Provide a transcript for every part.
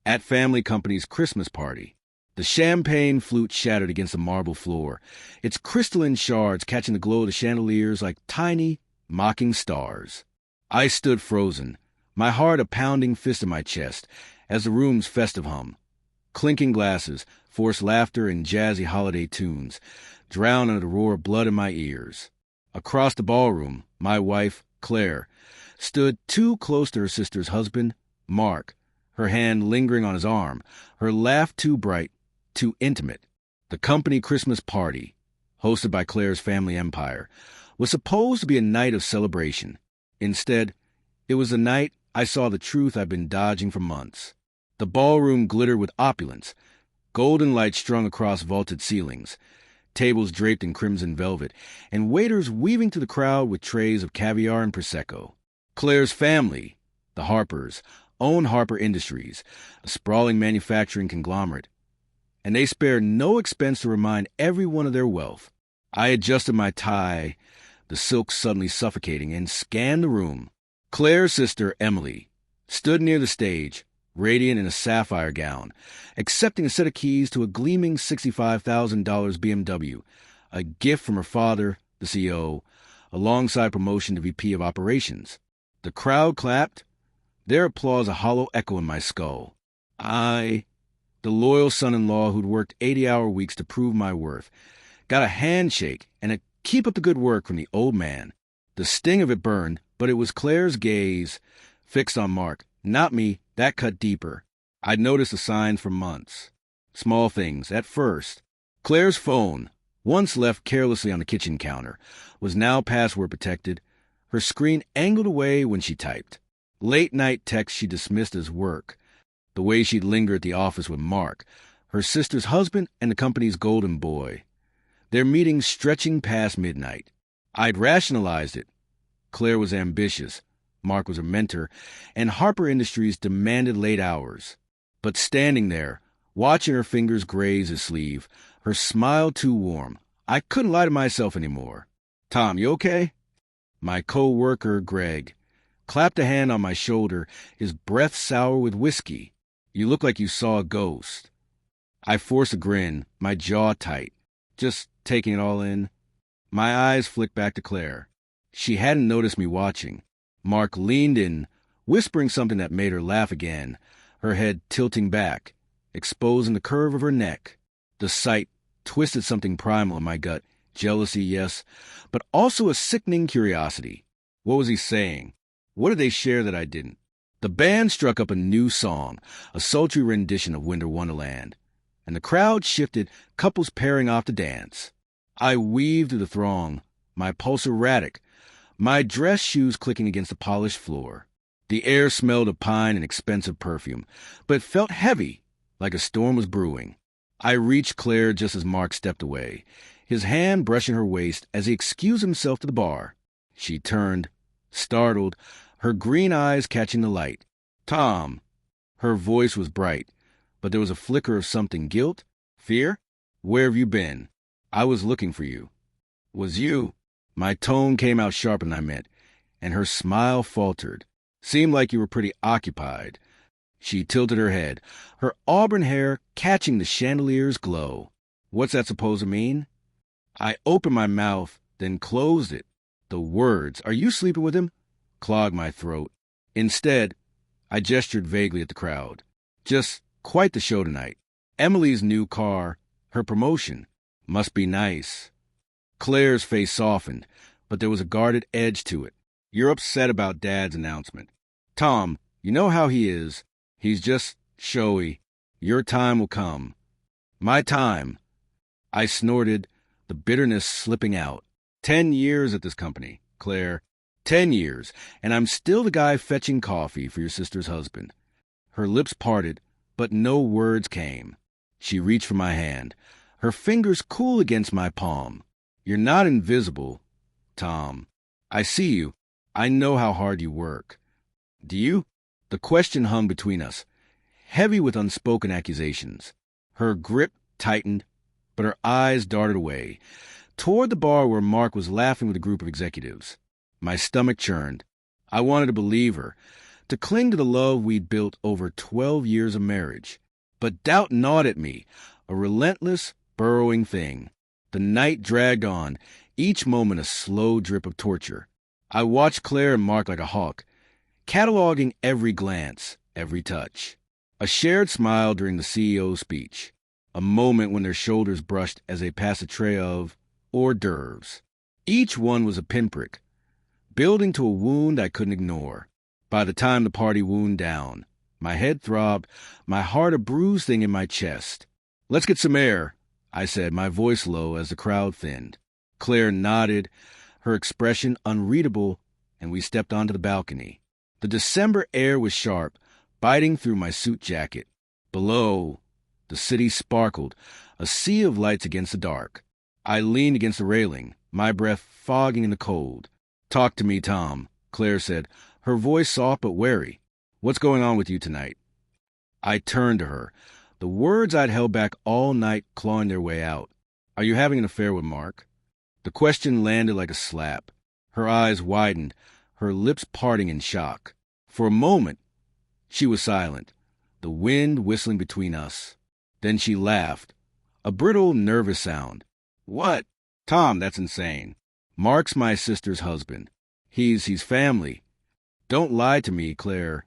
At family company's Christmas party. The champagne flute shattered against the marble floor, its crystalline shards catching the glow of the chandeliers like tiny, mocking stars. I stood frozen, my heart a pounding fist in my chest, as the room's festive hum. Clinking glasses, forced laughter, and jazzy holiday tunes drowned under the roar of blood in my ears. Across the ballroom, my wife, Claire, stood too close to her sister's husband, Mark, her hand lingering on his arm, her laugh too bright, too intimate. The company Christmas party, hosted by Claire's family empire, was supposed to be a night of celebration. Instead, it was the night I saw the truth I've been dodging for months. The ballroom glittered with opulence, golden lights strung across vaulted ceilings, tables draped in crimson velvet, and waiters weaving through the crowd with trays of caviar and Prosecco. Claire's family, the Harpers, owned Harper Industries, a sprawling manufacturing conglomerate, and they spared no expense to remind everyone of their wealth. I adjusted my tie, the silk suddenly suffocating, and scanned the room. Claire's sister, Emily, stood near the stage, radiant in a sapphire gown, accepting a set of keys to a gleaming $65,000 BMW, a gift from her father, the CEO, alongside promotion to VP of Operations. The crowd clapped, their applause a hollow echo in my skull. I, the loyal son-in-law who'd worked 80-hour weeks to prove my worth, got a handshake and a keep up the good work from the old man. The sting of it burned, but it was Claire's gaze, fixed on Mark, not me, that cut deeper. I'd noticed the signs for months. Small things, at first. Claire's phone, once left carelessly on the kitchen counter, was now password protected, her screen angled away when she typed. Late-night texts she dismissed as work, the way she'd linger at the office with Mark, her sister's husband and the company's golden boy. Their meetings stretching past midnight. I'd rationalized it. Claire was ambitious, Mark was her mentor, and Harper Industries demanded late hours. But standing there, watching her fingers graze his sleeve, her smile too warm, I couldn't lie to myself anymore. "Tom, you okay?" My co-worker, Greg, clapped a hand on my shoulder, his breath sour with whiskey. "You look like you saw a ghost." I forced a grin, my jaw tight, just taking it all in. My eyes flicked back to Claire. She hadn't noticed me watching. Mark leaned in, whispering something that made her laugh again, her head tilting back, exposing the curve of her neck. The sight twisted something primal in my gut. Jealousy, yes, but also a sickening curiosity. What was he saying? What did they share that I didn't? The band struck up a new song, a sultry rendition of Winter Wonderland, and the crowd shifted, couples pairing off to dance. I weaved through the throng, my pulse erratic, my dress shoes clicking against the polished floor. The air smelled of pine and expensive perfume, but it felt heavy, like a storm was brewing. I reached Claire just as Mark stepped away, his hand brushing her waist as he excused himself to the bar. She turned, startled, her green eyes catching the light. "Tom." Her voice was bright, but there was a flicker of something. Guilt? Fear? "Where have you been? I was looking for you." "Was you?" My tone came out sharper than I meant, and her smile faltered. "Seemed like you were pretty occupied." She tilted her head, her auburn hair catching the chandelier's glow. "What's that supposed to mean?" I opened my mouth, then closed it. The words, "Are you sleeping with him?" clogged my throat. Instead, I gestured vaguely at the crowd. Just quite the show tonight. Emily's new car, her promotion, must be nice. Claire's face softened, but there was a guarded edge to it. "You're upset about Dad's announcement. Tom, you know how he is. He's just showy. Your time will come." "My time." I snorted, the bitterness slipping out. 10 years at this company, Claire. 10 years, and I'm still the guy fetching coffee for your sister's husband. Her lips parted, but no words came. She reached for my hand, her fingers cool against my palm. "You're not invisible, Tom. I see you. I know how hard you work." "Do you?" The question hung between us, heavy with unspoken accusations. Her grip tightened, but her eyes darted away, toward the bar where Mark was laughing with a group of executives. My stomach churned. I wanted to believe her, to cling to the love we'd built over 12 years of marriage. But doubt gnawed at me, a relentless, burrowing thing. The night dragged on, each moment a slow drip of torture. I watched Claire and Mark like a hawk, cataloging every glance, every touch. A shared smile during the CEO's speech, a moment when their shoulders brushed as they passed a tray of hors d'oeuvres. Each one was a pinprick, building to a wound I couldn't ignore. By the time the party wound down, my head throbbed, my heart a bruised thing in my chest. "Let's get some air," I said, my voice low as the crowd thinned. Claire nodded, her expression unreadable, and we stepped onto the balcony. The December air was sharp, biting through my suit jacket. Below, the city sparkled, a sea of lights against the dark. I leaned against the railing, my breath fogging in the cold. "Talk to me, Tom," Claire said, her voice soft but wary. "What's going on with you tonight?" I turned to her, the words I'd held back all night clawing their way out. "Are you having an affair with Mark?" The question landed like a slap. Her eyes widened, her lips parting in shock. For a moment, she was silent, the wind whistling between us. Then she laughed, a brittle, nervous sound. "What? Tom, that's insane. Mark's my sister's husband. He's family. Don't lie to me, Claire."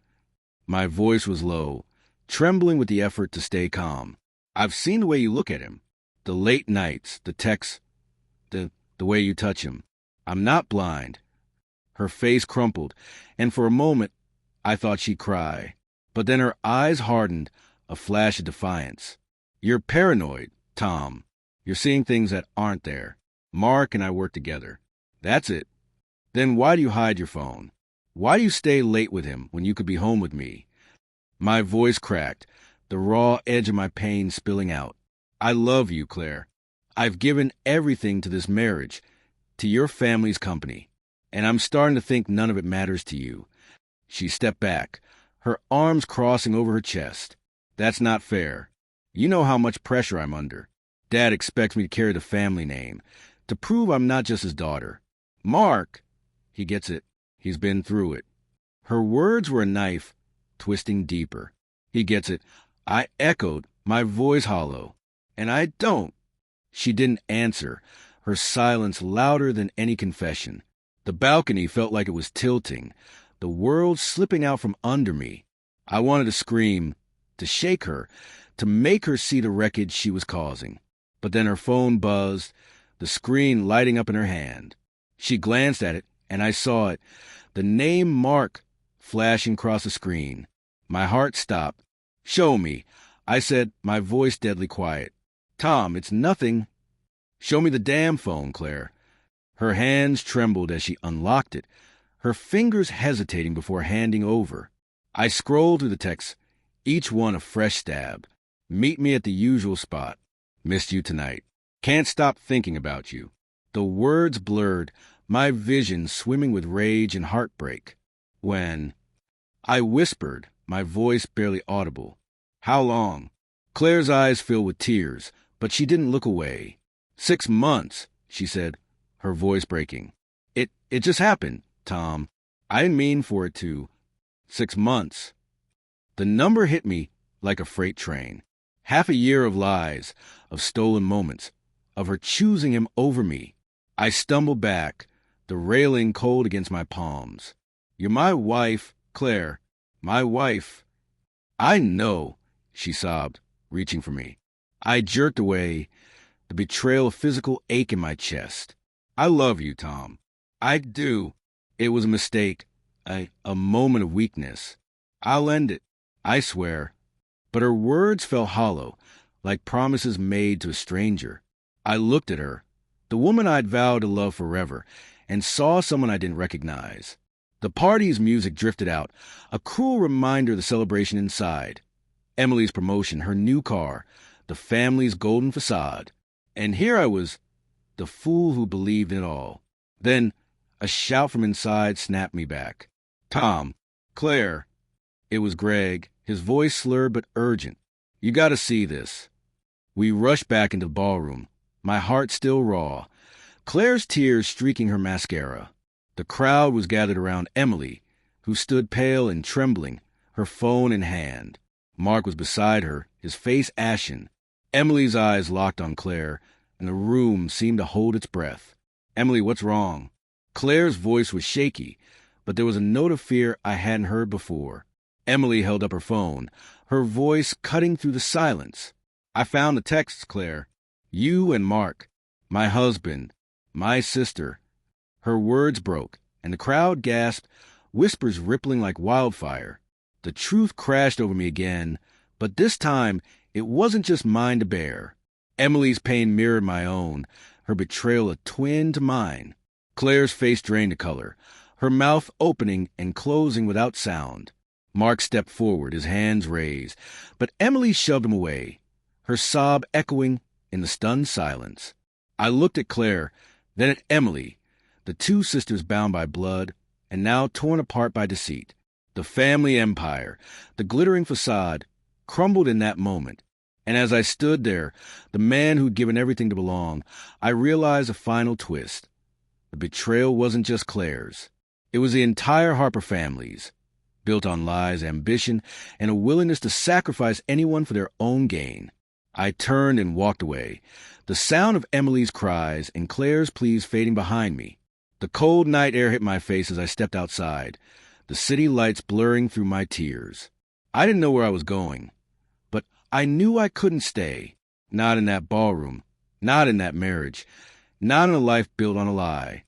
My voice was low, trembling with the effort to stay calm. "I've seen the way you look at him. The late nights, the texts, the way you touch him. I'm not blind." Her face crumpled, and for a moment I thought she'd cry. But then her eyes hardened, a flash of defiance. "You're paranoid, Tom. You're seeing things that aren't there. Mark and I work together. That's it. Then why do you hide your phone? Why do you stay late with him when you could be home with me?" My voice cracked, the raw edge of my pain spilling out. "I love you, Claire. I've given everything to this marriage, to your family's company, and I'm starting to think none of it matters to you." She stepped back, her arms crossing over her chest. "That's not fair. You know how much pressure I'm under. Dad expects me to carry the family name, to prove I'm not just his daughter. Mark, he gets it. He's been through it." Her words were a knife, twisting deeper. "He gets it," I echoed, my voice hollow. "And I don't." She didn't answer, her silence louder than any confession. The balcony felt like it was tilting, the world slipping out from under me. I wanted to scream, to shake her, to make her see the wreckage she was causing. But then her phone buzzed, the screen lighting up in her hand. She glanced at it, and I saw it, the name Mark flashing across the screen. My heart stopped. "Show me," I said, my voice deadly quiet. "Tom, it's nothing." "Show me the damn phone, Claire." Her hands trembled as she unlocked it, her fingers hesitating before handing over. I scrolled through the texts, each one a fresh stab. "Meet me at the usual spot. Missed you tonight. Can't stop thinking about you." The words blurred, my vision swimming with rage and heartbreak. "When?" I whispered, my voice barely audible. "How long?" Claire's eyes filled with tears, but she didn't look away. 6 months, she said, her voice breaking. It just happened, Tom. I didn't mean for it to. 6 months." The number hit me like a freight train. Half a year of lies, of stolen moments, of her choosing him over me. I stumbled back, the railing cold against my palms. "You're my wife, Claire. My wife." "I know," she sobbed, reaching for me. I jerked away, the betrayal of physical ache in my chest. "I love you, Tom. I do. It was a mistake, a moment of weakness. I'll end it, I swear." But her words fell hollow, like promises made to a stranger. I looked at her, the woman I'd vowed to love forever, and saw someone I didn't recognize. The party's music drifted out, a cruel reminder of the celebration inside. Emily's promotion, her new car, the family's golden facade. And here I was, the fool who believed in it all. Then a shout from inside snapped me back. "Tom, Claire." It was Greg, his voice slurred but urgent. "You gotta see this." We rushed back into the ballroom, my heart still raw, Claire's tears streaking her mascara. The crowd was gathered around Emily, who stood pale and trembling, her phone in hand. Mark was beside her, his face ashen. Emily's eyes locked on Claire, and the room seemed to hold its breath. "Emily, what's wrong?" Claire's voice was shaky, but there was a note of fear I hadn't heard before. Emily held up her phone, her voice cutting through the silence. "I found the texts, Claire. You and Mark. My husband. My sister." Her words broke, and the crowd gasped, whispers rippling like wildfire. The truth crashed over me again, but this time it wasn't just mine to bear. Emily's pain mirrored my own, her betrayal a twin to mine. Claire's face drained to color, her mouth opening and closing without sound. Mark stepped forward, his hands raised, but Emily shoved him away, her sob echoing in the stunned silence. I looked at Claire, then at Emily, the two sisters bound by blood and now torn apart by deceit. The family empire, the glittering facade, crumbled in that moment. And as I stood there, the man who'd given everything to belong, I realized a final twist. The betrayal wasn't just Claire's. It was the entire Harper family's, built on lies, ambition, and a willingness to sacrifice anyone for their own gain. I turned and walked away, the sound of Emily's cries and Claire's pleas fading behind me. The cold night air hit my face as I stepped outside, the city lights blurring through my tears. I didn't know where I was going, but I knew I couldn't stay. Not in that ballroom, not in that marriage, not in a life built on a lie.